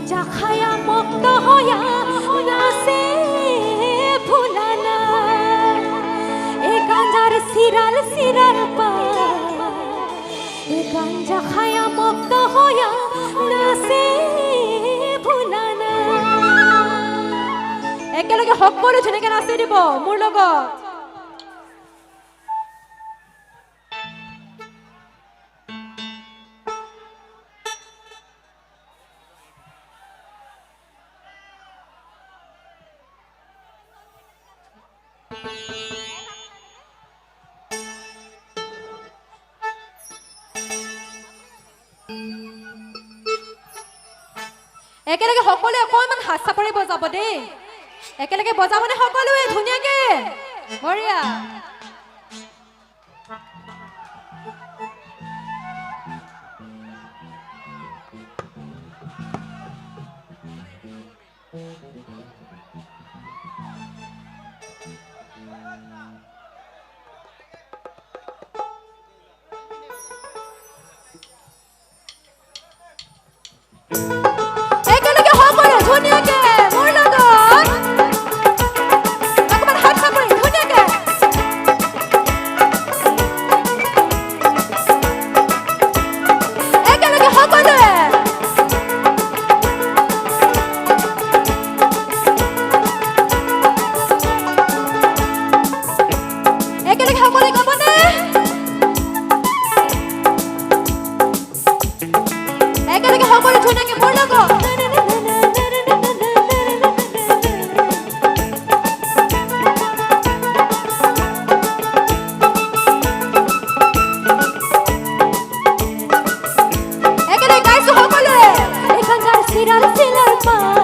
গাঞ্জা খায়া মুক্ত হয়া নাচে ভুলানা এ গাঞ্জার সিরাল সিরাল পা এ গাঞ্জা খায়া মুক্ত হয়া নাচে ভুলানা একেলগে সকলো ধুনীয়াকে নাচি দিব মোৰ লগত একেলগে সকলোৱে অকণমান হাত চাপৰি বজাব দেই একেলগে বজাবনে সকলোৱে ধুনীয়াকে বঢ়িয়া সিৰাল সিৰাল পা